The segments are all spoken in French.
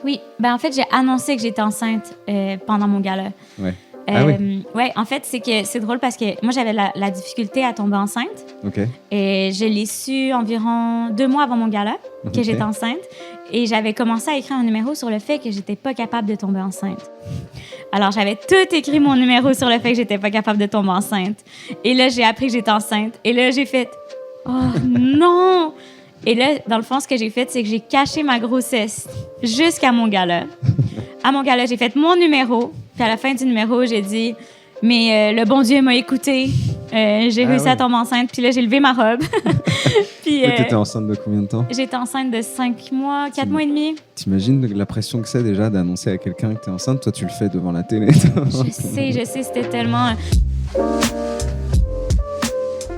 Oui. Ben, en fait, j'ai annoncé que j'étais enceinte pendant mon gala. Ouais. Ah oui? Ouais, en fait, c'est drôle parce que moi, j'avais la difficulté à tomber enceinte. OK. Et je l'ai su environ 2 mois avant mon gala que j'étais enceinte. Et j'avais commencé à écrire un numéro sur le fait que j'étais pas capable de tomber enceinte. Alors, j'avais tout écrit mon numéro sur le fait que j'étais pas capable de tomber enceinte. Et là, j'ai appris que j'étais enceinte. Et là, j'ai fait « Oh non! » Et là, dans le fond, ce que j'ai fait, c'est que j'ai caché ma grossesse jusqu'à mon gala. À mon gala, j'ai fait mon numéro. Puis à la fin du numéro, j'ai dit « Mais le bon Dieu m'a écouté. J'ai réussi à tomber enceinte. » Puis là, j'ai levé ma robe. Puis t'étais enceinte de combien de temps? J'étais enceinte de 5 mois, 4 mois et demi. T'imagines la pression que c'est déjà d'annoncer à quelqu'un que t'es enceinte? Toi, tu le fais devant la télé. Je sais, c'était tellement...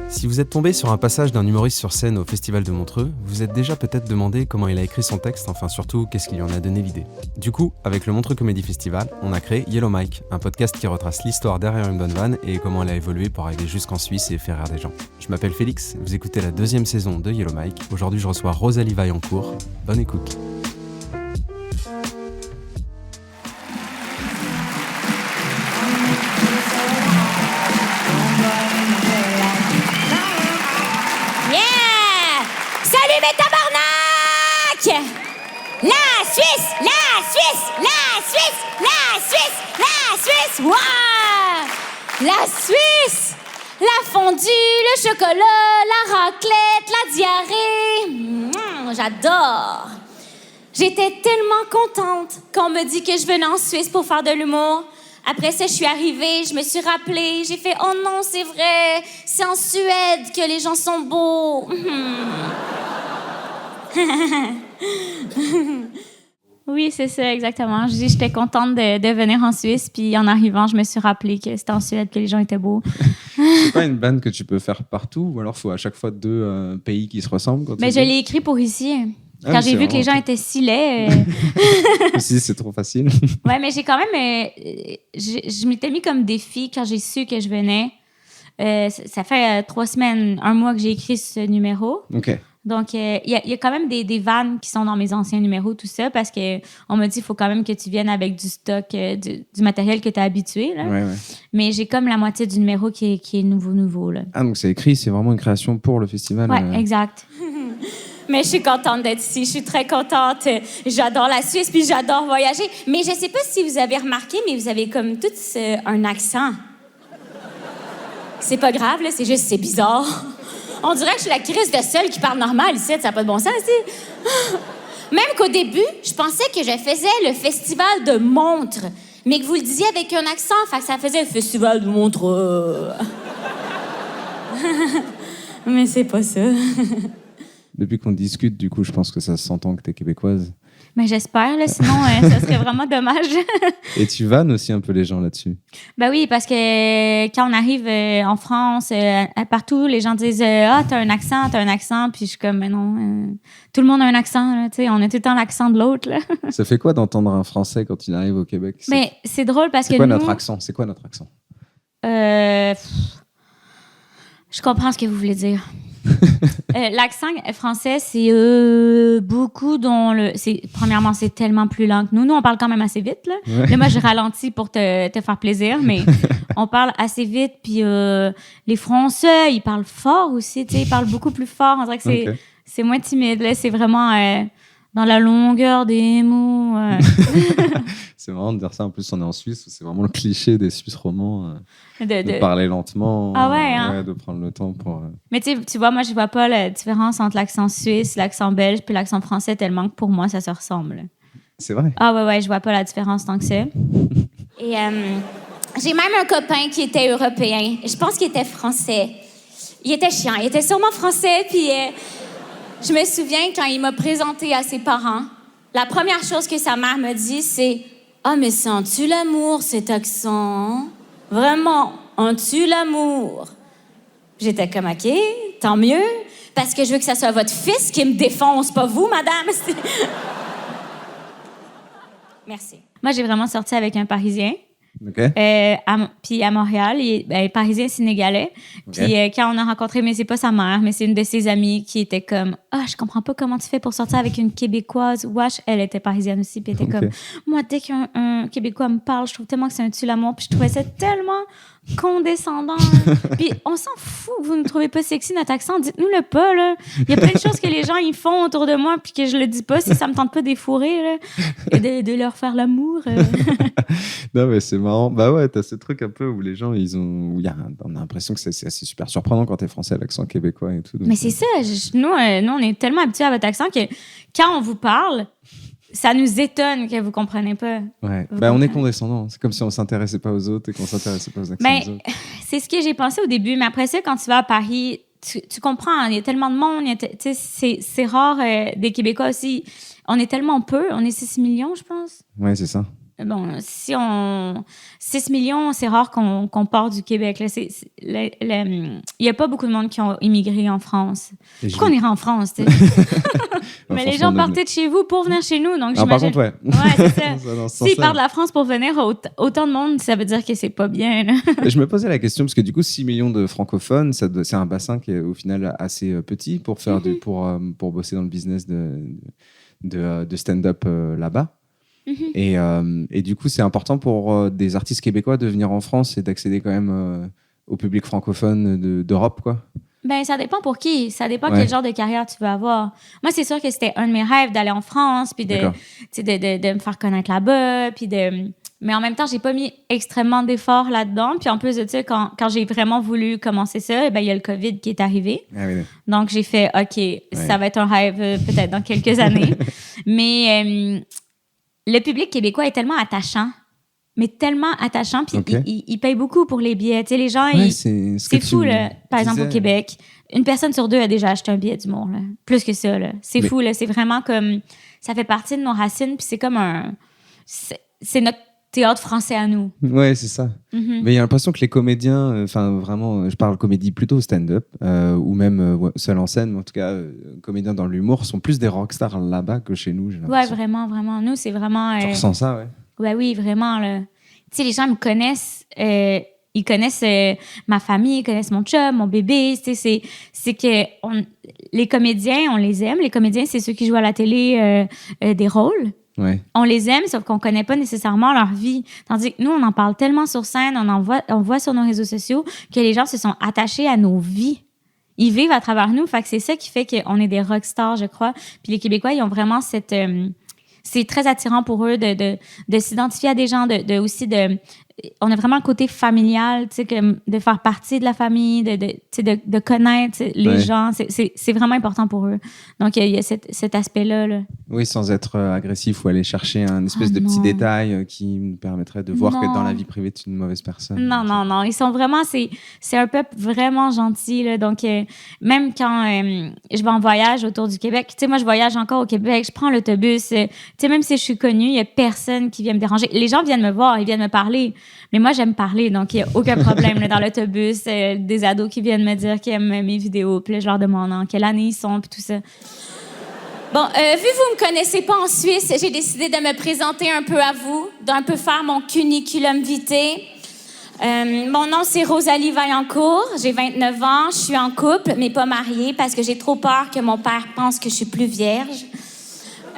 Si vous êtes tombé sur un passage d'un humoriste sur scène au Festival de Montreux, vous êtes déjà peut-être demandé comment il a écrit son texte, enfin surtout, qu'est-ce qui lui en a donné l'idée. Du coup, avec le Montreux Comedy Festival, on a créé Yellow Mike, un podcast qui retrace l'histoire derrière une bonne vanne et comment elle a évolué pour arriver jusqu'en Suisse et faire rire des gens. Je m'appelle Félix, vous écoutez la 2e saison de Yellow Mike. Aujourd'hui, je reçois Rosalie Vaillancourt. Bonne écoute. Salut mes tabarnak! La Suisse! La Suisse! La Suisse! La Suisse! La Suisse! Wow! La Suisse! La fondue, le chocolat, la raclette, la diarrhée. J'adore! J'étais tellement contente quand on me dit que je venais en Suisse pour faire de l'humour. Après ça, je suis arrivée, je me suis rappelée, j'ai fait « Oh non, c'est vrai, c'est en Suède que les gens sont beaux. » Oui, c'est ça, exactement. Je dis j'étais contente de venir en Suisse, puis en arrivant, je me suis rappelée que c'était en Suède que les gens étaient beaux. C'est pas une vanne que tu peux faire partout, ou alors il faut à chaque fois 2 pays qui se ressemblent? Quand Mais je l'ai écrit pour ici. Quand j'ai vu que les gens étaient si laids... Si, c'est trop facile. Ouais, mais j'ai quand même... je m'étais mis comme défi quand j'ai su que je venais. Ça fait 3 semaines, 1 mois que j'ai écrit ce numéro. OK. Donc, il y a quand même des vannes qui sont dans mes anciens numéros, tout ça, parce qu'on m'a dit qu'il faut quand même que tu viennes avec du stock, du matériel que tu as habitué. Là. Ouais. Mais j'ai comme la moitié du numéro qui est nouveau. Là. Ah, donc c'est écrit, c'est vraiment une création pour le festival. Ouais, exact. Mais je suis contente d'être ici, je suis très contente. J'adore la Suisse, puis j'adore voyager. Mais je sais pas si vous avez remarqué, mais vous avez comme tous un accent. C'est pas grave, là, c'est juste, c'est bizarre. On dirait que je suis la crise de seule qui parle normal ici, ça n'a pas de bon sens, ici. Même qu'au début, je pensais que je faisais le festival de Montreux, mais que vous le disiez avec un accent, fait que ça faisait le festival de Montreux. Mais c'est pas ça. Depuis qu'on discute, du coup, je pense que ça s'entend que t'es québécoise. Mais j'espère, là, sinon, ça serait vraiment dommage. Et tu vannes aussi un peu les gens là-dessus. Ben oui, parce que quand on arrive en France, partout, les gens disent « Ah, t'as un accent. » Puis je suis comme « Mais non, tout le monde a un accent, là, tu sais, on a tout le temps l'accent de l'autre, là. » Ça fait quoi d'entendre un Français quand il arrive au Québec? Mais c'est drôle parce que C'est quoi nous... notre accent? C'est quoi notre accent? Je comprends ce que vous voulez dire. L'accent français, c'est beaucoup premièrement, c'est tellement plus lent que nous. Nous, on parle quand même assez vite, là. Ouais. Là, moi, je ralentis pour te faire plaisir, mais on parle assez vite. Puis les Français, ils parlent fort aussi, tu sais, ils parlent beaucoup plus fort. On dirait que c'est moins timide, là. C'est vraiment dans la longueur des mots. C'est marrant de dire ça. En plus, on est en Suisse, où c'est vraiment le cliché des Suisses romans. De parler lentement. Ah ouais, hein? De prendre le temps pour... Mais tu vois, moi, je vois pas la différence entre l'accent suisse, l'accent belge puis l'accent français tellement que pour moi, ça se ressemble. C'est vrai? Ah ouais, je vois pas la différence tant que ça. Et j'ai même un copain qui était européen. Je pense qu'il était français. Il était chiant. Il était sûrement français. Puis je me souviens quand il m'a présenté à ses parents, la première chose que sa mère me dit, c'est « Ah, mais sens-tu l'amour, cet accent? Vraiment, en-tu l'amour? » J'étais comme « OK, tant mieux, parce que je veux que ça soit votre fils qui me défonce, pas vous, madame. » Merci. Moi, j'ai vraiment sorti avec un Parisien. Puis à Montréal, il est parisien sénégalais. Puis quand on a rencontré, mais c'est pas sa mère, mais c'est une de ses amies qui était comme « Ah, je comprends pas comment tu fais pour sortir avec une Québécoise. » Wesh, elle était parisienne aussi, puis elle était comme « Moi, dès qu'un Québécois me parle, je trouve tellement que c'est un tue-l'amour. » Puis je trouvais ça tellement condescendant. Puis on s'en fout que vous ne trouvez pas sexy notre accent. Dites-nous-le pas, là. Il y a plein de choses que les gens ils font autour de moi puis que je le dis pas si ça me tente pas de les fourrer, là, et de leur faire l'amour. Non, mais c'est marrant. Bah ouais, t'as ce truc un peu où les gens, on a l'impression que c'est assez super surprenant quand t'es français à l'accent québécois et tout. Donc, mais c'est ça. Nous, on est tellement habitués à votre accent que quand on vous parle, ça nous étonne que vous comprenez pas. Ouais. On est condescendant. C'est comme si on s'intéressait pas aux autres et qu'on s'intéressait pas aux accents des autres. C'est ce que j'ai pensé au début. Mais après ça, quand tu vas à Paris, tu comprends. Il y a tellement de monde. C'est rare des Québécois aussi. On est tellement peu. On est 6 millions, je pense. Ouais, c'est ça. Bon, 6 millions, c'est rare qu'on part du Québec. Il n'y a pas beaucoup de monde qui ont immigré en France. Pourquoi on irait en France, tu sais? Mais les gens partaient de chez vous pour venir chez nous, donc j'imagine... par contre, ouais. Ouais, c'est ça. S'ils partent de la France pour venir, autant de monde, ça veut dire que c'est pas bien, là. Je me posais la question, parce que du coup, 6 millions de francophones, c'est un bassin qui est au final assez petit pour faire pour bosser dans le business de stand-up là-bas. Et du coup, c'est important pour des artistes québécois de venir en France et d'accéder quand même au public francophone d'Europe, quoi. Ben, ça dépend pour qui. Ça dépend quel genre de carrière tu veux avoir. Moi, c'est sûr que c'était un de mes rêves d'aller en France, puis de me faire connaître là-bas, puis mais en même temps, j'ai pas mis extrêmement d'efforts là-dedans. Puis en plus de ça, quand j'ai vraiment voulu commencer ça, il y a le COVID qui est arrivé. Ah oui. Donc, j'ai fait, OK, ça va être un rêve peut-être dans quelques années. Mais le public québécois est tellement attachant. Mais tellement attachant, puis il paye beaucoup pour les billets. Tu sais, les gens, c'est fou, là. Par exemple, au Québec, une personne sur 2 a déjà acheté un billet d'humour, là. Plus que ça, là. C'est fou, là. C'est vraiment comme... Ça fait partie de nos racines, puis c'est comme c'est notre théâtre français à nous. Ouais, c'est ça. Mais il y a l'impression que les comédiens, vraiment, je parle comédie plutôt stand-up, ou même seul en scène, mais en tout cas, comédiens dans l'humour, sont plus des rockstars là-bas que chez nous, j'ai l'impression. Ouais, vraiment, vraiment. Nous, c'est vraiment... Tu ressens ça, ouais? Ouais, oui, vraiment, là. Tu sais, les gens me connaissent, ils connaissent ma famille, ils connaissent mon chum, mon bébé. Tu sais, c'est que les comédiens, on les aime. Les comédiens, c'est ceux qui jouent à la télé des rôles. Ouais. On les aime, sauf qu'on connaît pas nécessairement leur vie. Tandis que nous, on en parle tellement sur scène, on voit sur nos réseaux sociaux que les gens se sont attachés à nos vies. Ils vivent à travers nous. Fait que c'est ça qui fait qu'on est des rockstars, je crois. Puis les Québécois, ils ont vraiment cette... c'est très attirant pour eux de s'identifier à des gens, on a vraiment le côté familial, tu sais, de faire partie de la famille, de connaître les gens. C'est vraiment important pour eux. Donc, il y a cet aspect-là, là. Oui, sans être agressif ou aller chercher un espèce de petit détail qui nous permettrait de voir que dans la vie privée, tu es une mauvaise personne. Non. Ils sont vraiment... C'est un peuple vraiment gentil, là. Donc, même quand je vais en voyage autour du Québec, tu sais, moi, je voyage encore au Québec, je prends l'autobus. Tu sais, même si je suis connue, il n'y a personne qui vient me déranger. Les gens viennent me voir, ils viennent me parler. Mais moi, j'aime parler, donc il n'y a aucun problème là, dans l'autobus. Des ados qui viennent me dire qu'ils aiment mes vidéos, puis là, je leur demande en quelle année ils sont, puis tout ça. Bon, vu que vous me connaissez pas en Suisse, j'ai décidé de me présenter un peu à vous, d'un peu faire mon cuniculum vitae. Mon nom, c'est Rosalie Vaillancourt. J'ai 29 ans. Je suis en couple, mais pas mariée, parce que j'ai trop peur que mon père pense que je suis plus vierge.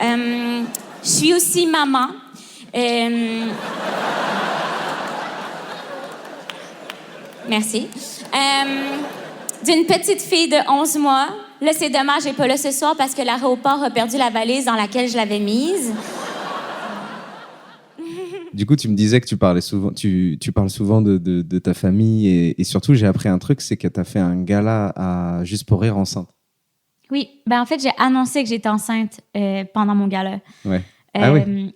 Je suis aussi maman. Merci. D'une petite fille de 11 mois. Là, c'est dommage, elle n'est pas là ce soir parce que l'aéroport a perdu la valise dans laquelle je l'avais mise. Du coup, tu me disais que tu parles souvent de ta famille et surtout, j'ai appris un truc, c'est que tu as fait un gala juste pour rire enceinte. Oui. Ben, en fait, j'ai annoncé que j'étais enceinte pendant mon gala. Ouais.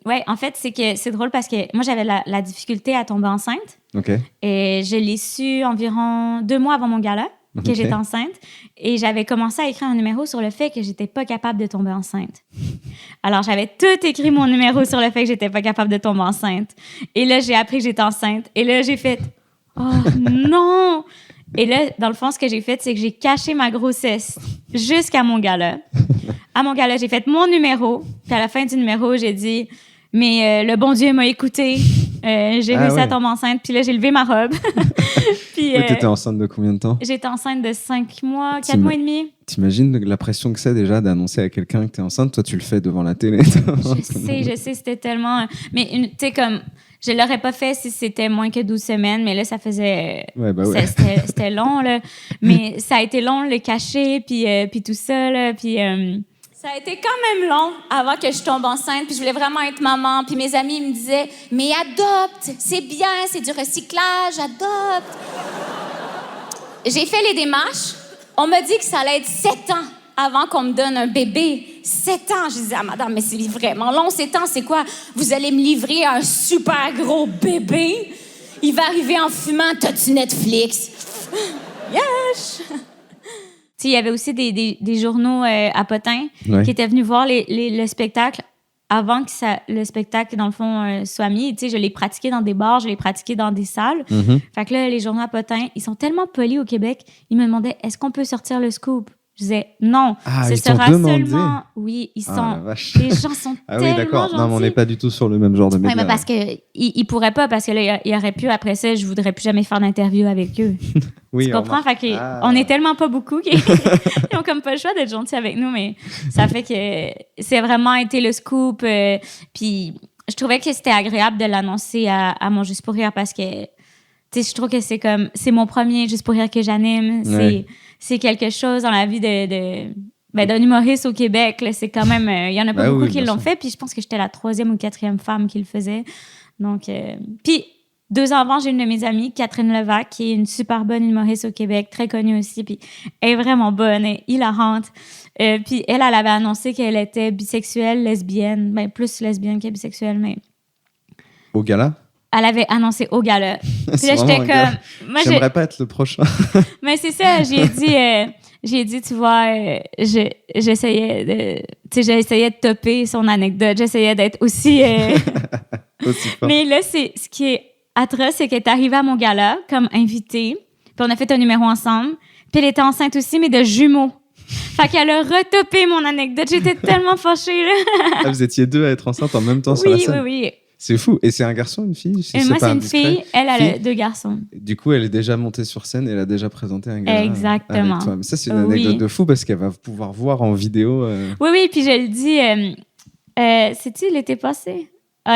Ouais, en fait, c'est drôle parce que moi, j'avais la difficulté à tomber enceinte. OK. Et je l'ai su environ 2 mois avant mon gala que j'étais enceinte. Et j'avais commencé à écrire un numéro sur le fait que j'étais pas capable de tomber enceinte. Alors, j'avais tout écrit mon numéro sur le fait que j'étais pas capable de tomber enceinte. Et là, j'ai appris que j'étais enceinte. Et là, j'ai fait « Oh non! » Et là, dans le fond, ce que j'ai fait, c'est que j'ai caché ma grossesse jusqu'à mon gala. À mon gala, j'ai fait mon numéro. Puis à la fin du numéro, j'ai dit « Mais le bon Dieu m'a écouté. J'ai réussi à tomber enceinte, puis là, j'ai levé ma robe. Puis, t'étais enceinte de combien de temps? J'étais enceinte de 5 mois, 4 mois et demi. T'imagines la pression que c'est déjà d'annoncer à quelqu'un que t'es enceinte? Toi, tu le fais devant la télé. Je sais, c'était tellement... Mais tu sais, comme... Je l'aurais pas fait si c'était moins que 12 semaines, mais là, ça faisait... C'était long, là. Mais ça a été long, le cacher, puis tout ça, là. Puis ça a été quand même long avant que je tombe enceinte, puis je voulais vraiment être maman. Puis mes amis me disaient, mais adopte, c'est bien, c'est du recyclage, adopte. J'ai fait les démarches. On m'a dit que ça allait être 7 ans avant qu'on me donne un bébé. 7 ans. Je disais à madame, mais c'est vraiment long, 7 ans, c'est quoi? Vous allez me livrer un super gros bébé? Il va arriver en fumant, t'as-tu Netflix? Yes! Il y avait aussi des journaux à Pottin qui étaient venus voir le spectacle avant que le spectacle, dans le fond, soit mis. Je l'ai pratiqué dans des bars, je l'ai pratiqué dans des salles. Fait que là, les journaux à Pottin, ils sont tellement polis au Québec, ils me demandaient, est-ce qu'on peut sortir le scoop? Je disais non, ce sera seulement... Oui, ils sont... Les gens sont tellement oui, d'accord. gentils. Non, mais on n'est pas du tout sur le même genre de média. Oui, mais parce qu'ils pourraient pas, parce que là, il aurait pu, après ça, je voudrais plus jamais faire d'interview avec eux. Oui, tu comprends? Fait que on est tellement pas beaucoup qu'ils ont comme pas le choix d'être gentils avec nous, mais ça fait que c'est vraiment été le scoop. Puis je trouvais que c'était agréable de l'annoncer à mon Juste pour rire parce que, tu sais, je trouve que c'est mon premier Juste pour rire que j'anime. C'est quelque chose dans la vie d'un humoriste au Québec. Là, c'est quand même... Il y en a pas beaucoup qui l'ont fait. Puis je pense que j'étais la 3e ou 4e femme qui le faisait. Donc... Puis 2 ans avant, j'ai une de mes amies, Catherine Levac, qui est une super bonne humoriste au Québec, très connue aussi. Puis elle est vraiment bonne, elle est hilarante. Puis elle avait annoncé qu'elle était bisexuelle, lesbienne. Ben, plus lesbienne que bisexuelle, mais... Au gala? Elle avait annoncé au gala. Puis là, j'étais comme... Moi, j'aimerais pas être le prochain. Mais c'est ça, j'ai dit, tu vois, j'essayais de topper son anecdote. J'essayais d'être aussi... aussi fort. Mais là, ce qui est atroce, c'est qu'elle est arrivée à mon gala comme invitée. Puis on a fait un numéro ensemble. Puis elle était enceinte aussi, mais de jumeaux. Fait qu'elle a retopé mon anecdote. J'étais tellement fâchée, là. Vous étiez 2 à être enceintes en même temps sur la scène? Oui. C'est fou. Et c'est un garçon, une fille? Moi, c'est une fille. Elle a 2 garçons. Du coup, elle est déjà montée sur scène et elle a déjà présenté un gala. Exactement. Avec toi. Mais ça, c'est une anecdote de fou parce qu'elle va pouvoir voir en vidéo. Oui, puis je le dis. C'est-tu l'été passé?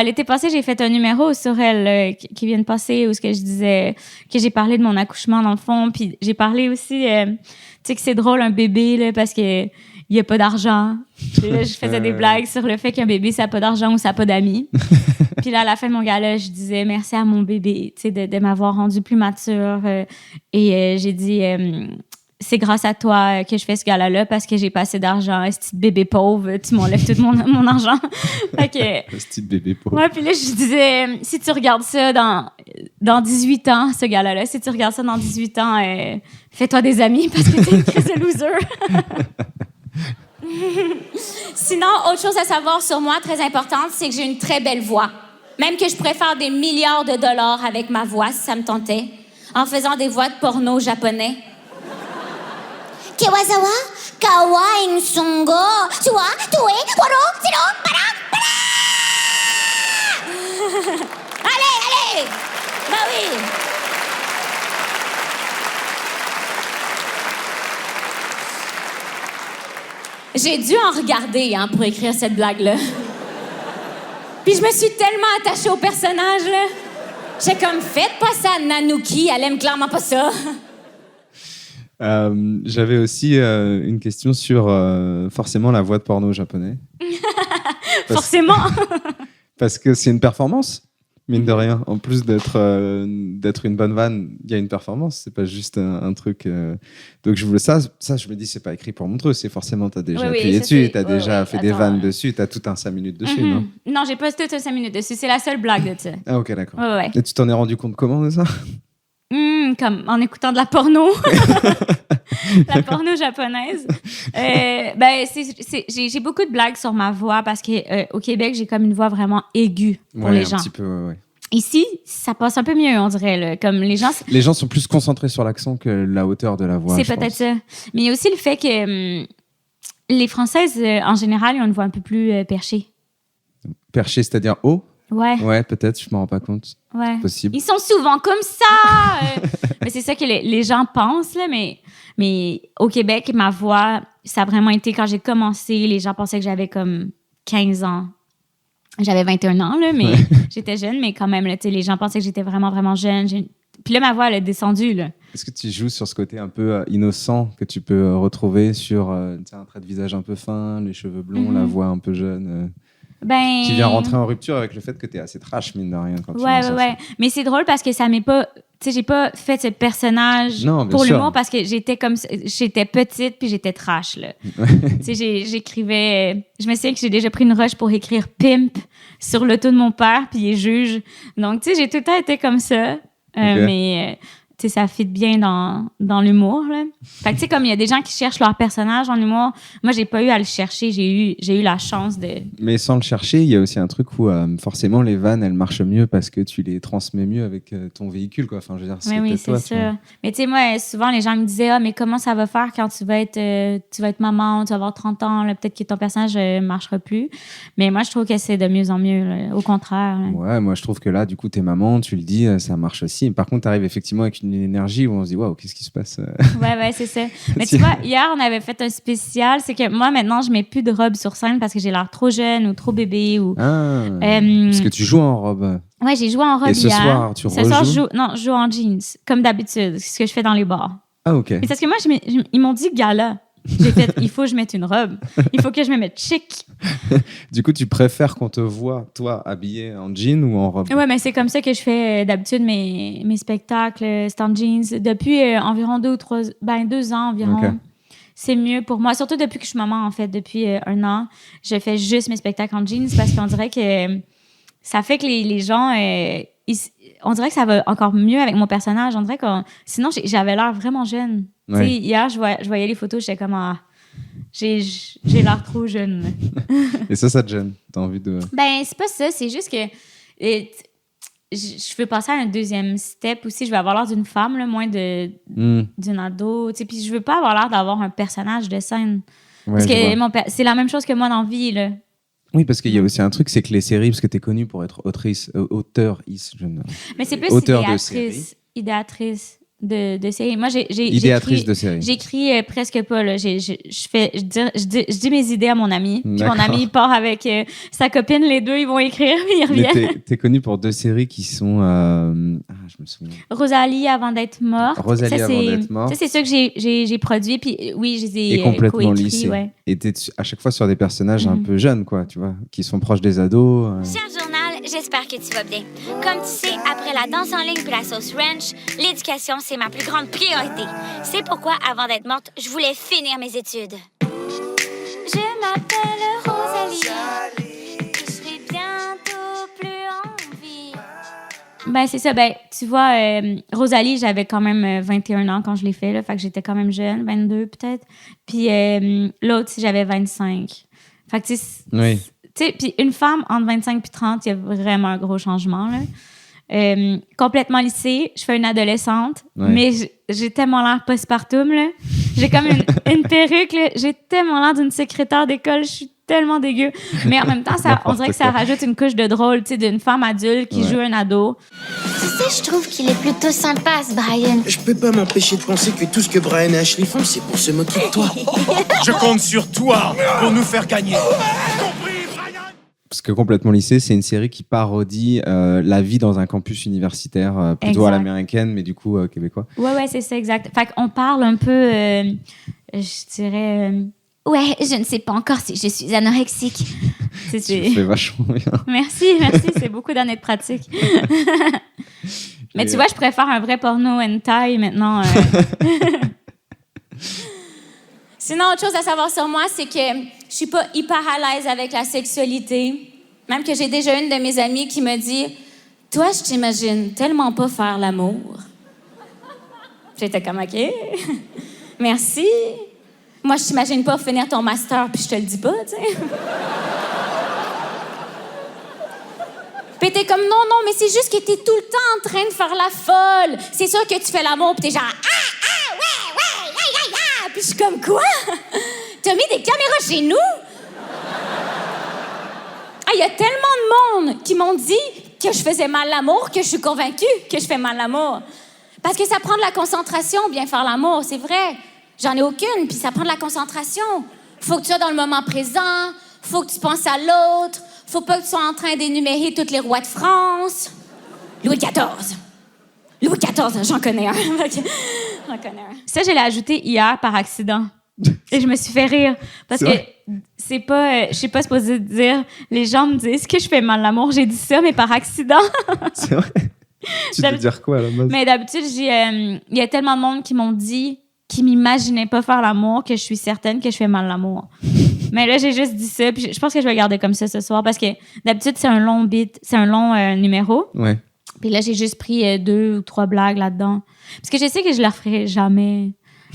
L'été passé, j'ai fait un numéro sur elle qui vient de passer où ce que je disais que j'ai parlé de mon accouchement dans le fond. Puis j'ai parlé aussi, tu sais, que c'est drôle un bébé là, parce que il n'y a pas d'argent. Puis là, je faisais des blagues sur le fait qu'un bébé, ça n'a pas d'argent ou ça n'a pas d'amis. Puis là, à la fin de mon gala, je disais merci à mon bébé, tu sais, de m'avoir rendu plus mature. Et j'ai dit, c'est grâce à toi que je fais ce gala-là parce que j'ai pas assez d'argent. Ce petit bébé pauvre, tu m'enlèves tout mon argent. Fait que, ce petit bébé pauvre. Ouais, puis là, je disais, si tu regardes ça dans 18 ans, ce gala-là, si tu regardes ça dans 18 ans, fais-toi des amis parce que t'es une crise de loser. Sinon, autre chose à savoir sur moi, très importante, c'est que j'ai une très belle voix. Même que je pourrais faire des milliards de dollars avec ma voix, si ça me tentait, en faisant des voix de porno japonais. Kewazawa, kawaii sungo, suwa, tue, waro, siro, para, para! Allez! Bah oui! J'ai dû en regarder pour écrire cette blague-là. Puis je me suis tellement attachée au personnage, là. J'ai comme, faites pas ça, Nanuki, elle aime clairement pas ça. J'avais aussi une question sur forcément la voix de porno japonais. Forcément. Parce que c'est une performance, mine de rien. En plus d'être une bonne vanne, il y a une performance. C'est pas juste un truc. Donc je voulais ça, je me dis, c'est pas écrit pour Montreux. C'est forcément, t'as déjà appuyé dessus, t'as déjà fait des vannes dessus, t'as tout un 5 minutes dessus, non? Non, j'ai pas tout un 5 minutes dessus. C'est la seule blague de ça. Ah, ok, d'accord. Ouais. Et tu t'en es rendu compte comment de ça? Comme en écoutant de la porno. La porno japonaise. J'ai beaucoup de blagues sur ma voix parce qu'au Québec, j'ai comme une voix vraiment aiguë pour les gens. Un petit peu, ouais. Ici, ça passe un peu mieux, on dirait. Là. Comme les gens sont plus concentrés sur l'accent que la hauteur de la voix. C'est peut-être ça. Mais il y a aussi le fait que les Françaises, en général, ils ont une voix un peu plus perchée. Perchée, c'est-à-dire haut? Ouais. Ouais, peut-être, je m'en rends pas compte. Ouais. C'est possible. Ils sont souvent comme ça. Mais c'est ça que les gens pensent, là. Mais au Québec, ma voix, ça a vraiment été quand j'ai commencé, les gens pensaient que j'avais comme 15 ans. J'avais 21 ans, là, mais j'étais jeune, mais quand même, là, les gens pensaient que j'étais vraiment, vraiment jeune. Puis là, ma voix, elle a descendu, là. Est-ce que tu joues sur ce côté un peu innocent que tu peux retrouver sur un trait de visage un peu fin, les cheveux blonds, la voix un peu jeune qui vient rentrer en rupture avec le fait que tu es assez trash, mine de rien, quand tu Ouais. Mais c'est drôle parce que ça m'est pas... Tu sais, j'ai pas fait ce personnage pour l'humour parce que j'étais petite puis j'étais trash, là. Tu sais, j'écrivais... Je me souviens que j'ai déjà pris une rush pour écrire « pimp » sur l'auto de mon père puis il est juge. Donc, tu sais, j'ai tout le temps été comme ça. Mais... tu sais, ça fit bien dans l'humour, là. Fait que, tu sais, comme il y a des gens qui cherchent leur personnage en humour, moi, j'ai pas eu à le chercher. J'ai eu la chance de... Mais sans le chercher, il y a aussi un truc où, forcément, les vannes, elles marchent mieux parce que tu les transmets mieux avec ton véhicule, quoi. Enfin, je veux dire, c'est oui, toi, c'est ça. Mais tu sais, moi, souvent, les gens me disaient « Ah, mais comment ça va faire quand tu vas être maman, tu vas avoir 30 ans, là, peut-être que ton personnage marchera plus. » Mais moi, je trouve que c'est de mieux en mieux, là. Au contraire. Là. Ouais, moi, je trouve que là, du coup, t'es maman, tu le dis, ça marche aussi. Par contre, t'arrives effectivement avec une énergie où on se dit waouh, qu'est-ce qui se passe? Ouais, c'est ça. Mais tu vois, hier, on avait fait un spécial. C'est que moi, maintenant, je mets plus de robe sur scène parce que j'ai l'air trop jeune ou trop bébé. Parce que tu joues en robe. Ouais, j'ai joué en robe hier. Et ce soir, tu rejoues? Ce soir, je joue en jeans, comme d'habitude, ce que je fais dans les bars. Ah, OK. Mais parce que moi, ils m'ont dit gala. J'ai fait, il faut que je mette une robe. Il faut que je me mette chic. Du coup, tu préfères qu'on te voit, toi, habillée en jean ou en robe? Ouais, mais c'est comme ça que je fais d'habitude mes spectacles, c'est en jeans. Depuis environ 2 ans environ. Okay. C'est mieux pour moi. Surtout depuis que je suis maman, en fait. Depuis 1 an, je fais juste mes spectacles en jeans parce qu'on dirait que ça fait que les gens... on dirait que ça va encore mieux avec mon personnage. On dirait que sinon, j'avais l'air vraiment jeune. Ouais. Hier, je voyais les photos, j'étais comme j'ai l'air trop jeune. Et ça te gêne? T'as envie de... Ben, c'est pas ça. C'est juste que je veux passer à un deuxième step aussi. Je veux avoir l'air d'une femme, là, moins d'une ado. Puis je veux pas avoir l'air d'avoir un personnage de scène. Ouais, parce que c'est la même chose que moi dans la vie, là. Oui, parce qu'il y a aussi un truc, c'est que les séries, parce que tu es connue pour être mais c'est plus idéatrice de séries. Moi, j'écris presque pas. Là. Je dis mes idées à mon ami. Puis mon ami part avec sa copine. Les deux, ils vont écrire, ils reviennent. Mais t'es connue pour 2 séries qui sont... je me souviens. Rosalie avant d'être morte. Ça, c'est ça que j'ai produit. Puis oui, je les ai et complètement lissé. Ouais. Et t'es à chaque fois sur des personnages un peu jeunes, quoi, tu vois, qui sont proches des ados. Cher journal, j'espère que tu vas bien. Comme tu sais, après la danse en ligne puis la sauce ranch, l'éducation, c'est ma plus grande priorité. C'est pourquoi, avant d'être morte, je voulais finir mes études. Je m'appelle Rosalie. Je serai bientôt plus en vie. Ben, c'est ça. Ben, tu vois, Rosalie, j'avais quand même 21 ans quand je l'ai fait. Là, fait que j'étais quand même jeune, 22 peut-être. Puis l'autre, j'avais 25. Fait que, tu sais... Oui. Tu sais, puis une femme entre 25 et 30, il y a vraiment un gros changement, là. Complètement lissée, je fais une adolescente, mais j'ai tellement l'air postpartum, là. J'ai comme une perruque, là. J'ai tellement l'air d'une secrétaire d'école, je suis tellement dégueu. Mais en même temps, on dirait que ça rajoute une couche de drôle, tu sais, d'une femme adulte qui joue un ado. Tu sais, je trouve qu'il est plutôt sympa, ce Brian. Je peux pas m'empêcher de penser que tout ce que Brian et Ashley font, c'est pour se moquer de toi. Je compte sur toi pour nous faire gagner. Parce que Complètement lissé, c'est une série qui parodie la vie dans un campus universitaire, plutôt à l'américaine, mais du coup québécois. Ouais, c'est ça, exact. Fait qu'on parle un peu, je dirais... Ouais, je ne sais pas encore si je suis anorexique. Tu fais vachement bien. Merci, c'est beaucoup d'années de pratique. Mais tu vois, je préfère un vrai porno hentai maintenant. Sinon, autre chose à savoir sur moi, c'est que je suis pas hyper à l'aise avec la sexualité. Même que j'ai déjà une de mes amies qui me dit « Toi, je t'imagine tellement pas faire l'amour. » J'étais comme « OK, merci. Moi, je t'imagine pas finir ton master puis je te le dis pas, tu sais. » Puis t'es comme « Non, mais c'est juste que t'es tout le temps en train de faire la folle. C'est sûr que tu fais l'amour puis t'es genre « Ah, ouais. » Puis je suis comme « Quoi? T'as mis des caméras chez nous? » Il y a tellement de monde qui m'ont dit que je faisais mal l'amour, que je suis convaincue que je fais mal l'amour. Parce que ça prend de la concentration, bien faire l'amour, c'est vrai. J'en ai aucune, puis ça prend de la concentration. Faut que tu sois dans le moment présent, faut que tu penses à l'autre, faut pas que tu sois en train d'énumérer tous les rois de France. Louis XIV. Louis XIV, j'en connais un. J'en connais un. Ça, je l'ai ajouté hier par accident. Et je me suis fait rire. Parce que c'est pas... je suis pas supposée dire... Les gens me disent que je fais mal l'amour. J'ai dit ça, mais par accident. C'est vrai. Tu veux dire quoi, à la base? Mais d'habitude, il y a tellement de monde qui m'ont dit... qui m'imaginaient pas faire l'amour que je suis certaine que je fais mal l'amour. Mais là, j'ai juste dit ça. Puis je pense que je vais le garder comme ça ce soir. Parce que d'habitude, c'est un long beat. C'est un long numéro. Ouais. Puis là, j'ai juste pris 2 ou 3 blagues là-dedans. Parce que je sais que je la referai jamais.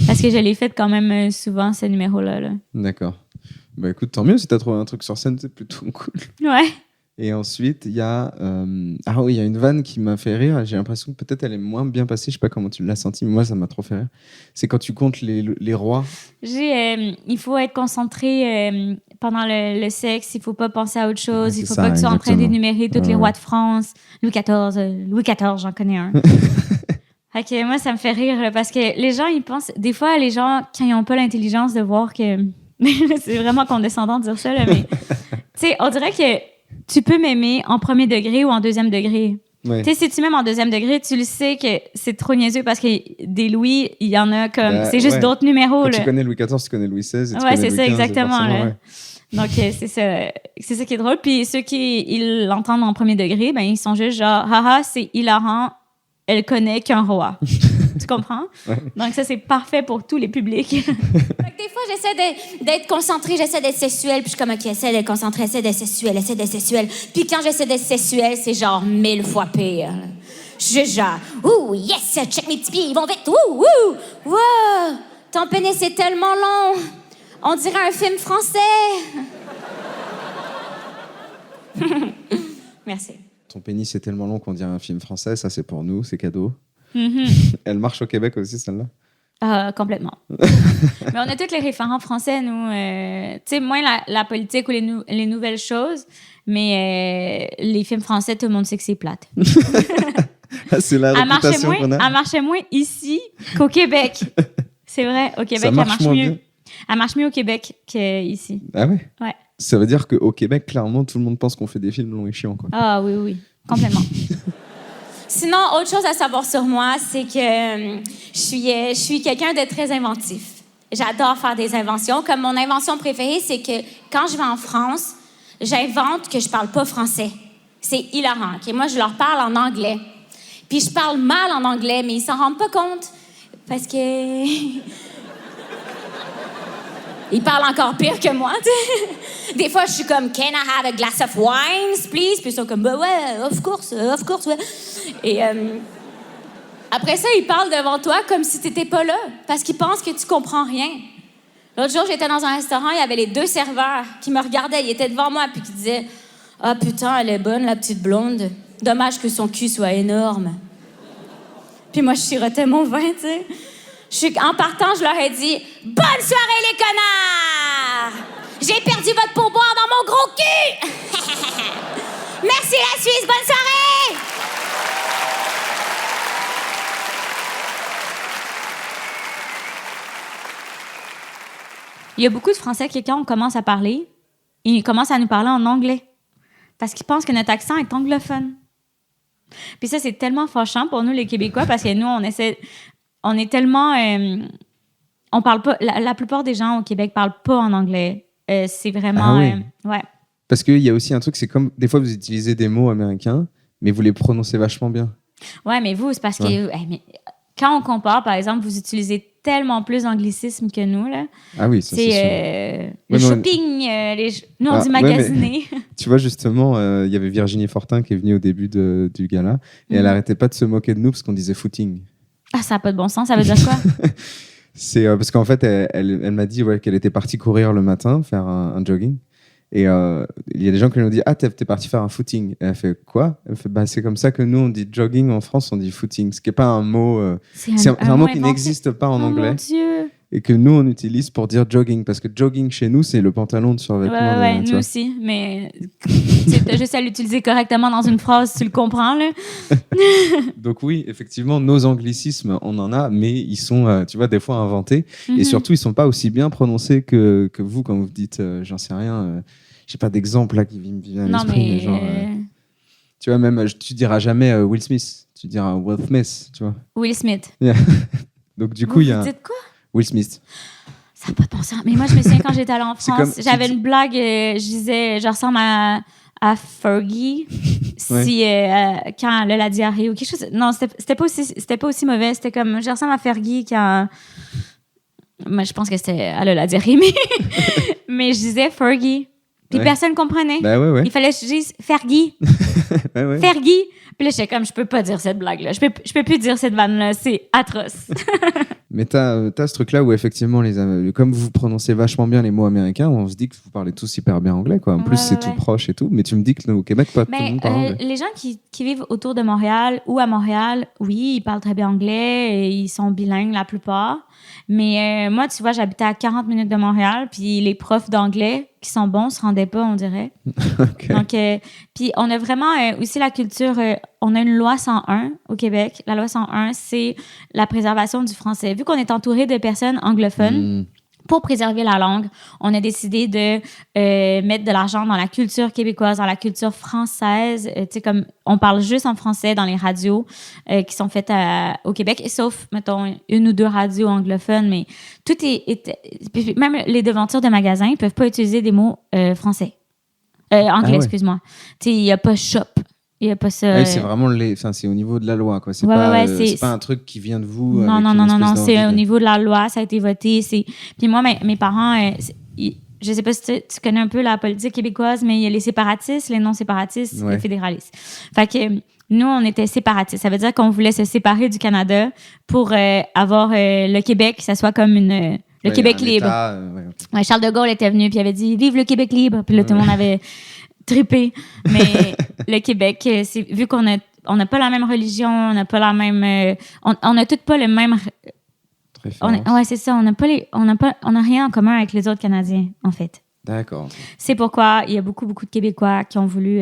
Parce que je l'ai faite quand même souvent, ce numéro-là. Là. D'accord. Bah écoute, tant mieux si t'as trouvé un truc sur scène, c'est plutôt cool. Ouais. Et ensuite, il y a... Ah oui, il y a une vanne qui m'a fait rire. J'ai l'impression que peut-être elle est moins bien passée. Je sais pas comment tu l'as senti, mais moi, ça m'a trop fait rire. C'est quand tu comptes les rois. Il faut être concentré pendant le sexe. Il faut pas penser à autre chose. Ouais, il faut ça, pas que tu sois en train exactement. d'énumérer tous les rois de France. Louis XIV, j'en connais un. Ok, moi, ça me fait rire là, parce que les gens, ils pensent... Des fois, les gens, quand ils n'ont pas l'intelligence de voir que... c'est vraiment condescendant de dire ça, là, mais... tu sais, on dirait que tu peux m'aimer en premier degré ou en deuxième degré. Ouais. Tu sais, si tu m'aimes en deuxième degré, tu le sais que c'est trop niaiseux parce que des Louis, il y en a comme... c'est juste d'autres numéros, Quand là. tu connais Louis XIV, tu connais Louis XVI. Ouais, c'est ça, exactement, là. Ouais. Donc, c'est ça qui est drôle. Puis ceux qui ils l'entendent en premier degré, ben ils sont juste genre, haha, c'est hilarant, elle connaît qu'un roi. Tu comprends? Ouais. Donc, ça, c'est parfait pour tous les publics. Fait que des fois, j'essaie d'être concentrée, j'essaie d'être sexuelle, puis je suis comme, OK, essaie d'être concentrée, essaie d'être sexuelle. Puis quand j'essaie d'être sexuelle, c'est genre 1000 fois pire. Je suis genre, ouh, yes, check mes petits pieds, ils vont vite, ouh, ouh, wow, ton pénis est tellement long, on dirait un film français. Merci. Ton pénis est tellement long qu'on dirait un film français. Ça, c'est pour nous, c'est cadeau. Mm-hmm. Elle marche au Québec aussi, celle-là? Complètement. Mais on a tous les référents français, nous. Tu sais, moins la politique ou les nouvelles choses, mais les films français, tout le monde sait que c'est plate. C'est la réputation qu'on a. Elle marchait moins ici qu'au Québec. C'est vrai, au Québec, Ça marche elle marche moins mieux. bien. Elle marche mieux au Québec qu'ici. Ah ouais? Ouais. Ça veut dire qu'au Québec, clairement, tout le monde pense qu'on fait des films longs et chiants, quoi. Ah oui, complètement. Sinon, autre chose à savoir sur moi, c'est que je suis quelqu'un de très inventif. J'adore faire des inventions. Comme mon invention préférée, c'est que quand je vais en France, j'invente que je parle pas français. C'est hilarant. Okay? Moi, je leur parle en anglais. Puis je parle mal en anglais, mais ils s'en rendent pas compte. Parce que... Ils parlent encore pire que moi, tu sais. Des fois, je suis comme, can I have a glass of wine, please? Puis ils sont comme, bah ouais, of course, ouais. Et après ça, ils parlent devant toi comme si t'étais pas là, parce qu'ils pensent que tu comprends rien. L'autre jour, j'étais dans un restaurant, il y avait les 2 serveurs qui me regardaient, ils étaient devant moi, puis qui disaient, ah putain, elle est bonne, la petite blonde. Dommage que son cul soit énorme. Puis moi, je sirotais mon vin, tu sais. En partant, je leur ai dit « Bonne soirée, les connards! J'ai perdu votre pourboire dans mon gros cul! Merci, la Suisse! Bonne soirée! » Il y a beaucoup de Français qui, quand on commence à parler, ils commencent à nous parler en anglais. Parce qu'ils pensent que notre accent est anglophone. Puis ça, c'est tellement fâchant pour nous, les Québécois, parce que nous, on est tellement... on parle pas... La plupart des gens au Québec parlent pas en anglais. C'est vraiment... Ah oui. Ouais. Parce qu'il y a aussi un truc, c'est comme... Des fois, vous utilisez des mots américains, mais vous les prononcez vachement bien. Ouais, mais vous, c'est parce que... mais quand on compare, par exemple, vous utilisez tellement plus d'anglicisme que nous, là. Ah oui, ça, c'est le sûr. shopping, nous, on dit magasiner. Ouais, tu vois, justement, il y avait Virginie Fortin qui est venue au début du gala, et elle arrêtait pas de se moquer de nous parce qu'on disait footing. Ah, ça n'a pas de bon sens, ça veut dire quoi? C'est parce qu'en fait, elle m'a dit qu'elle était partie courir le matin, faire un jogging. Et il y a des gens qui lui ont dit « Ah, t'es partie faire un footing ». Et elle fait « Quoi ?» Elle fait « Bah, c'est comme ça que nous, on dit jogging en France, on dit footing ». Ce qui n'est pas un mot... c'est un mot qui n'existe pas en anglais. Mon Dieu! et que nous, on utilise pour dire jogging. Parce que jogging, chez nous, c'est le pantalon de survêtement. Ouais, nous aussi. Mais t'as juste à l'utiliser correctement dans une phrase, tu le comprends, là. Donc oui, effectivement, nos anglicismes, on en a, mais ils sont, tu vois, des fois inventés. Et surtout, ils sont pas aussi bien prononcés que vous, quand vous dites, j'en sais rien, j'ai pas d'exemple là qui me vient à l'esprit. Mais genre, tu vois, même, tu diras jamais Will Smith, tu diras Will Smith, tu vois. Will Smith. Donc du coup, il y a... Vous dites quoi? Will Smith. Ça n'a pas de bon sens. Mais moi, je me souviens quand j'étais allée en C'est France, comme- j'avais une blague, je disais, je ressemble à Fergie si, quand elle a la diarrhée ou quelque chose. Non, c'était pas aussi mauvais. C'était comme, je ressemble à Fergie quand... Moi, je pense que c'était, elle a la diarrhée, mais je disais Fergie. Puis personne comprenait. Bah ouais. Il fallait que je dise Fergie. Ouais. Fergie. Puis là, j'étais comme, je peux pas dire cette blague-là. Je peux plus dire cette vanne-là. C'est atroce. Mais t'as ce truc-là où effectivement, comme vous prononcez vachement bien les mots américains, on se dit que vous parlez tous hyper bien anglais, quoi. En plus, c'est tout proche et tout. Mais tu me dis que au Québec, pas tout le monde parle anglais. Les gens qui vivent autour de Montréal ou à Montréal, oui, ils parlent très bien anglais et ils sont bilingues la plupart. Mais moi, tu vois, j'habitais à 40 minutes de Montréal, puis les profs d'anglais qui sont bons se rendaient pas, on dirait. Okay. Donc, puis on a vraiment aussi la culture... on a une loi 101 au Québec. La loi 101, c'est la préservation du français. Vu qu'on est entouré de personnes anglophones, pour préserver la langue, on a décidé de mettre de l'argent dans la culture québécoise, dans la culture française. Tu sais, comme on parle juste en français dans les radios qui sont faites au Québec, et sauf, mettons, une ou deux radios anglophones, mais tout même les devantures de magasins ne peuvent pas utiliser des mots français. Anglais, excuse-moi. Tu sais, il n'y a pas shop. Il n'y a pas ça. C'est vraiment c'est au niveau de la loi, quoi. C'est c'est pas un truc qui vient de vous. Non. C'est au niveau de la loi, ça a été voté. Puis moi, mes parents, je sais pas si tu connais un peu la politique québécoise, mais il y a les séparatistes, les non-séparatistes, les fédéralistes. Fait que nous, on était séparatistes. Ça veut dire qu'on voulait se séparer du Canada pour avoir le Québec, que ça soit comme le Québec libre. Charles de Gaulle était venu puis il avait dit « Vive le Québec libre ». Puis là, tout le monde avait trippé. Mais le Québec, vu qu'on n'a pas la même religion, on n'a pas la même... on n'a toutes pas le même... c'est ça. On n'a rien en commun avec les autres Canadiens, en fait. D'accord. C'est pourquoi il y a beaucoup de Québécois qui ont voulu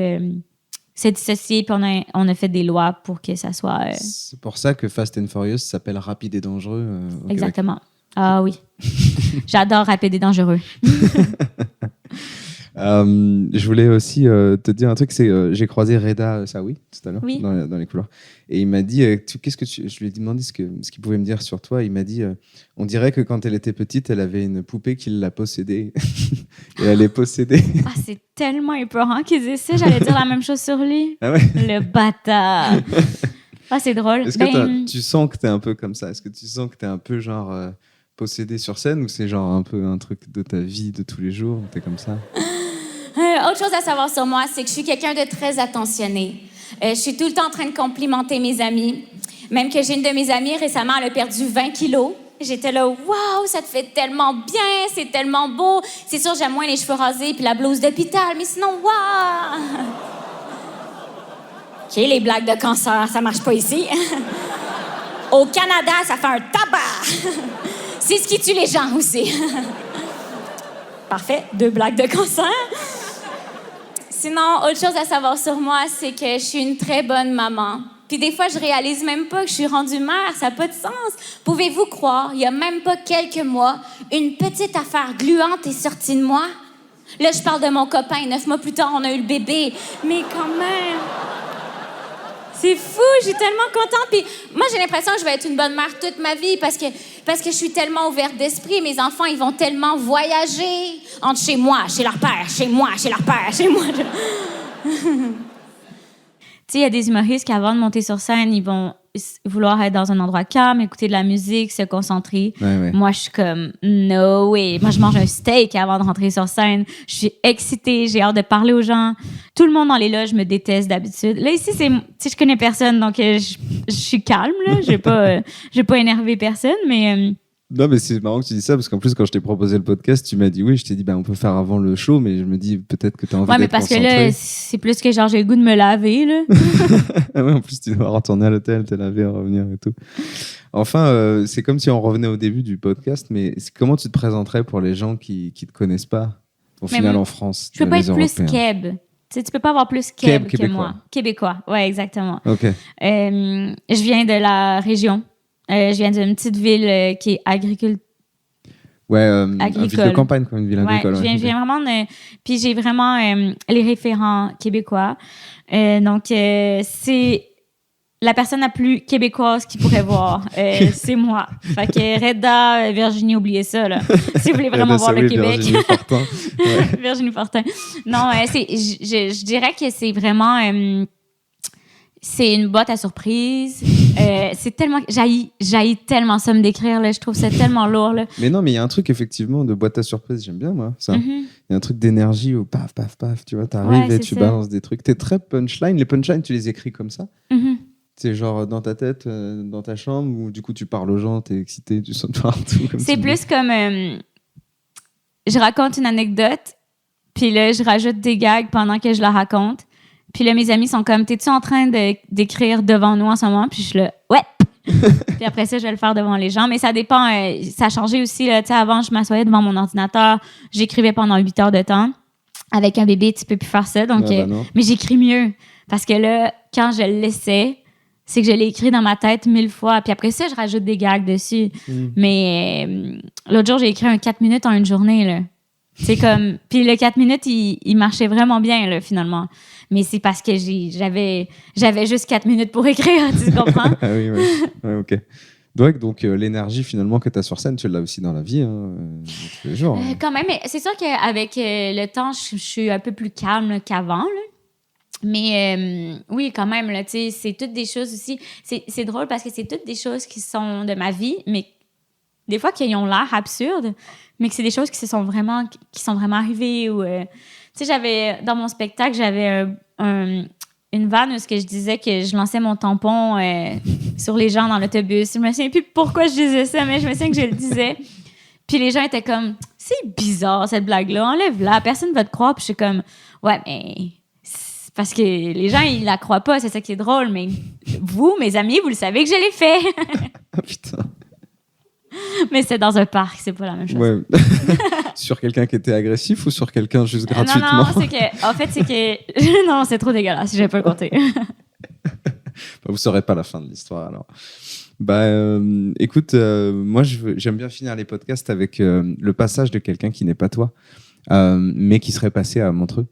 se dissocier, puis on a fait des lois pour que ça soit... C'est pour ça que Fast and Furious s'appelle Rapide et Dangereux au Exactement. Québec. Ah oui. J'adore Rapide et Dangereux. Je voulais aussi te dire un truc, c'est j'ai croisé Reda Saoui tout à l'heure dans les couloirs, et il m'a dit je lui ai demandé ce qu'il pouvait me dire sur toi. Il m'a dit on dirait que quand elle était petite, elle avait une poupée qui l'a possédée et elle est possédée. Ah, c'est tellement épeurant qu'il disait ça. J'allais dire la même chose sur lui. Ah ouais? Le bâtard. Ah, c'est drôle. Est-ce que tu sens que t'es un peu comme ça? Est-ce que tu sens que t'es un peu genre possédé sur scène, ou c'est genre un peu un truc de ta vie de tous les jours? T'es comme ça? Autre chose à savoir sur moi, c'est que je suis quelqu'un de très attentionné. Je suis tout le temps en train de complimenter mes amis. Même que j'ai une de mes amies, récemment, elle a perdu 20 kilos. J'étais là, waouh, ça te fait tellement bien, c'est tellement beau. C'est sûr, j'aime moins les cheveux rasés puis la blouse d'hôpital, mais sinon, waouh! OK, les blagues de cancer, ça marche pas ici. Au Canada, ça fait un tabac. C'est ce qui tue les gens aussi. Parfait, 2 blagues de cancer. Sinon, autre chose à savoir sur moi, c'est que je suis une très bonne maman. Puis des fois, je réalise même pas que je suis rendue mère. Ça n'a pas de sens. Pouvez-vous croire, il y a même pas quelques mois, une petite affaire gluante est sortie de moi? Là, je parle de mon copain. 9 mois plus tard, on a eu le bébé. Mais quand même... C'est fou, je suis tellement contente. Puis moi, j'ai l'impression que je vais être une bonne mère toute ma vie parce que je suis tellement ouverte d'esprit. Mes enfants, ils vont tellement voyager entre chez moi, chez leur père, chez moi, chez leur père, chez moi. Tu sais, il y a des humoristes qui, avant de monter sur scène, ils vont vouloir être dans un endroit calme, écouter de la musique, se concentrer. Ouais. Moi, je suis comme, no way. Moi, je mange un steak avant de rentrer sur scène. Je suis excitée, j'ai hâte de parler aux gens. Tout le monde dans les loges me déteste d'habitude. Là, ici, je connais personne, donc je suis calme, là. Je vais pas énerver personne, mais Non, mais c'est marrant que tu dis ça parce qu'en plus, quand je t'ai proposé le podcast, tu m'as dit oui. Je t'ai dit, on peut faire avant le show, mais je me dis peut-être que tu as envie Ouais, mais d'être parce que concentré. là, c'est plus que genre, j'ai le goût de me laver, là. Ah ouais, en plus, tu dois retourner à l'hôtel, te laver, revenir et tout. Enfin, c'est comme si on revenait au début du podcast, mais comment tu te présenterais pour les gens qui ne te connaissent pas, au Mais final, en France? Je peux pas les être plus Européens. keb. Tu sais, tu peux pas avoir plus keb que québécois. moi. Québécois, ouais, exactement. Ok. Je viens de la région. Je viens d'une petite ville qui est agricole. Ouais, une Agricole. ville de campagne, comme une ville Ouais, agricole. je viens vraiment de... Puis j'ai vraiment les référents québécois. Donc, c'est la personne la plus québécoise qu'ils pourraient voir. C'est moi. Fait que Reda, Virginie, oubliez ça, là. Si vous voulez vraiment voir le Québec. Virginie Fortin. Ouais. Virginie Fortin. Non, je dirais que c'est vraiment... c'est une boîte à surprise. C'est tellement... J'haïs tellement ça me décrire, là. Je trouve ça tellement lourd, là. Mais non, mais il y a un truc, effectivement, de boîte à surprise. J'aime bien, moi, ça. Il y a un truc d'énergie où paf, paf, paf, tu vois, t'arrives Ouais, et c'est tu ça. balances des trucs. T'es très punchline. Les punchlines, tu les écris comme ça. Mhm. C'est genre dans ta tête, dans ta chambre, où du coup, tu parles aux gens, t'es excité, tu sautes partout. Comme C'est tu dis. plus comme... je raconte une anecdote, puis là, je rajoute des gags pendant que je la raconte. Puis là, mes amis sont comme, t'es-tu en train d'écrire devant nous en ce moment? Puis je suis là, ouais! Puis après ça, je vais le faire devant les gens. Mais ça dépend. Ça a changé aussi. Là. Tu sais, avant, je m'assoyais devant mon ordinateur. J'écrivais pendant 8 heures de temps. Avec un bébé, tu peux plus faire ça. Donc, non. mais j'écris mieux. Parce que là, quand je le laissais, c'est que je l'ai écrit dans ma tête 1000 fois. Puis après ça, je rajoute des gags dessus. Mais l'autre jour, j'ai écrit un 4 minutes en une journée. Là. C'est comme... Puis le 4 minutes, il marchait vraiment bien, là, finalement. Mais c'est parce que j'avais juste 4 minutes pour écrire, tu comprends? Ah oui, ouais, ok. Donc l'énergie, finalement, que tu as sur scène, tu l'as aussi dans la vie, tous les jours. Quand même, mais c'est sûr qu'avec le temps, je suis un peu plus calme là, qu'avant, là. Mais oui, quand même, là, tu sais, c'est toutes des choses aussi... C'est drôle parce que c'est toutes des choses qui sont de ma vie, mais des fois qui ont l'air absurdes, mais que c'est des choses qui sont vraiment arrivées. Ou, tu sais, dans mon spectacle, j'avais une vanne où je disais que je lançais mon tampon sur les gens dans l'autobus. Je me souviens plus pourquoi je disais ça, mais je me souviens que je le disais. Puis les gens étaient comme, c'est bizarre cette blague-là, enlève-la, personne ne va te croire. Puis je suis comme, ouais, mais... Parce que les gens, ils la croient pas, c'est ça qui est drôle. Mais vous, mes amis, vous le savez que je l'ai fait. Ah putain. Mais c'est dans un parc, c'est pas la même chose. Ouais. Sur quelqu'un qui était agressif ou sur quelqu'un juste gratuitement? Non, c'est que... En fait, c'est que... Non, c'est trop dégueulasse, je vais pas le compter. Vous saurez pas la fin de l'histoire, alors. Écoute, moi, j'aime bien finir les podcasts avec le passage de quelqu'un qui n'est pas toi, mais qui serait passé à Montreux.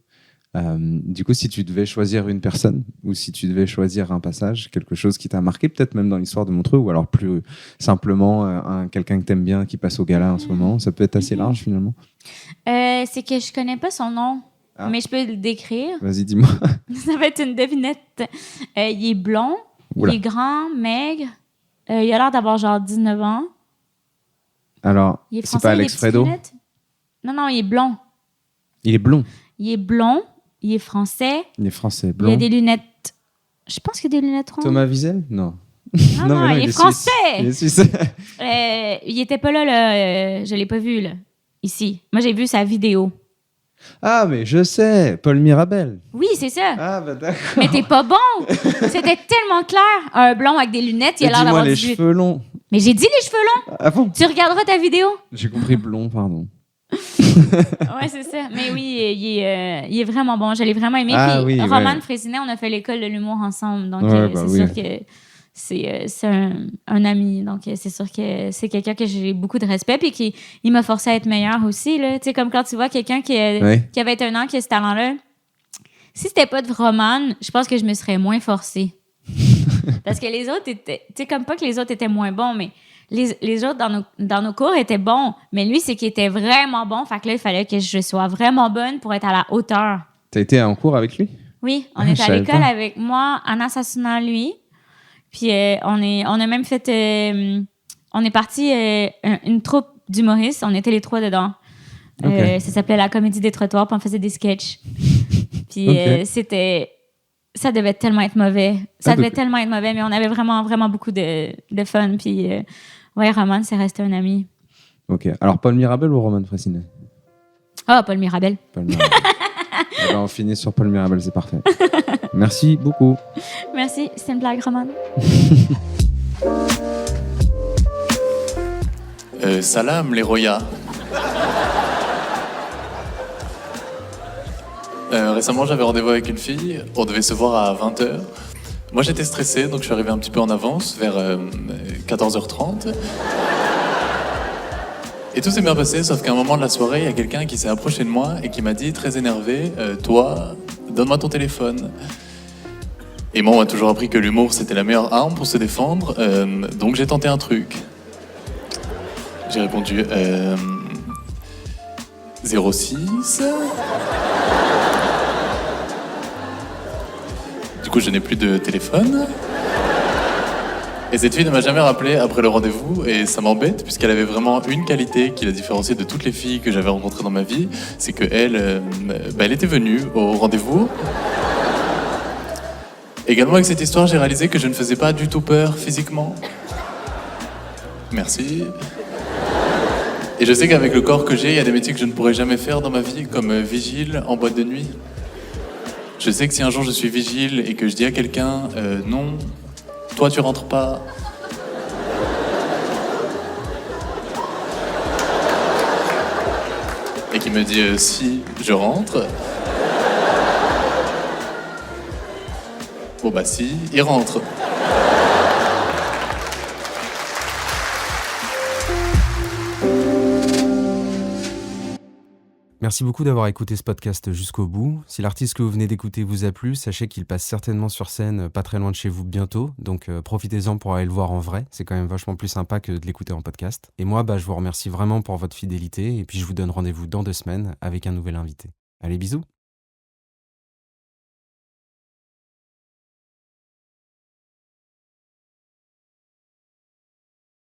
Du coup, si tu devais choisir une personne ou si tu devais choisir un passage, quelque chose qui t'a marqué, peut-être même dans l'histoire de Montreux, ou alors plus simplement quelqu'un que t'aimes bien qui passe au gala en ce moment, ça peut être assez large finalement. C'est que je connais pas son nom, mais je peux le décrire. Vas-y, dis-moi. Ça va être une devinette. Il est blond, Oula. il est grand, maigre, il a l'air d'avoir genre 19 ans. Alors, Il est c'est français, pas il a des Alex petites Fredo? lunettes. Non, il est blond. Il est blond. Il est blond, il est français, Il est français, il blond. a des lunettes. Je pense qu'il a des lunettes rondes. Thomas Wiesel? Non. Non, mais il est suisse. français. Il est suisse. Il était pas là, je l'ai pas vu, là, ici. Moi, j'ai vu sa vidéo. Ah, mais je sais, Paul Mirabel. Oui, c'est ça. Ah, bah d'accord. Mais t'es pas bon. C'était tellement clair. Un blond avec des lunettes, il a l'air Dis-moi d'avoir les 18. cheveux longs. Mais j'ai dit les cheveux longs. Ah bon? Tu regarderas ta vidéo. J'ai compris blond, pardon. Ouais, c'est ça. Mais oui, il est vraiment bon. Je l'ai vraiment aimé. Ah Puis oui, Romane ouais. Frésinet, on a fait l'école de l'humour ensemble. Donc, Ouais, c'est oui. sûr que c'est un ami. Donc, c'est sûr que c'est quelqu'un que j'ai beaucoup de respect. Puis il m'a forcé à être meilleur aussi. Tu sais, comme quand tu vois quelqu'un qui avait 21 ans, qui a ce talent-là. Si c'était pas de Romane, je pense que je me serais moins forcée. Parce que les autres étaient... Tu sais, comme pas que les autres étaient moins bons, mais... Les autres dans nos cours étaient bons, mais lui, c'est qu'il était vraiment bon. Fait que là, il fallait que je sois vraiment bonne pour être à la hauteur. T'as été en cours avec lui? Oui, on Ah, était je à savais l'école pas. avec moi, Anna Sassuna, lui. Puis on a même fait... on est parti une troupe d'humoristes. On était les 3 dedans. Ok. Ça s'appelait la Comédie des Trottoirs, puis on faisait des sketchs. Puis Ok. c'était... Ça devait tellement être mauvais. Ça Ah, devait donc- tellement être mauvais, mais on avait vraiment, vraiment beaucoup de fun. Puis Ouais, Roman, c'est resté un ami. Ok. Alors, Paul Mirabel ou Roman Frécinet? Ah, Paul Mirabel. Paul Mirabel. Eh ben, on finit sur Paul Mirabel, c'est parfait. Merci beaucoup. Merci, c'était une blague, Roman. Salam, les Roya. Récemment, j'avais rendez-vous avec une fille. On devait se voir à 20h. Moi, j'étais stressé, donc je suis arrivé un petit peu en avance, vers 14h30. Et tout s'est bien passé, sauf qu'à un moment de la soirée, il y a quelqu'un qui s'est approché de moi et qui m'a dit, très énervé, toi, donne-moi ton téléphone. Et moi, on m'a toujours appris que l'humour, c'était la meilleure arme pour se défendre, donc j'ai tenté un truc. J'ai répondu 06. Du coup, je n'ai plus de téléphone. Et cette fille ne m'a jamais rappelé après le rendez-vous, et ça m'embête, puisqu'elle avait vraiment une qualité qui la différenciait de toutes les filles que j'avais rencontrées dans ma vie, c'est qu'elle elle était venue au rendez-vous. Également, avec cette histoire, j'ai réalisé que je ne faisais pas du tout peur physiquement. Merci. Et je sais qu'avec le corps que j'ai, il y a des métiers que je ne pourrais jamais faire dans ma vie, comme vigile en boîte de nuit. Je sais que si un jour je suis vigile et que je dis à quelqu'un non, toi tu rentres pas. Et qui me dit si, je rentre. Bon bah si, il rentre. Merci beaucoup d'avoir écouté ce podcast jusqu'au bout. Si l'artiste que vous venez d'écouter vous a plu, sachez qu'il passe certainement sur scène pas très loin de chez vous bientôt, donc profitez-en pour aller le voir en vrai, c'est quand même vachement plus sympa que de l'écouter en podcast. Et moi, je vous remercie vraiment pour votre fidélité, et puis je vous donne rendez-vous dans 2 semaines avec un nouvel invité. Allez, bisous!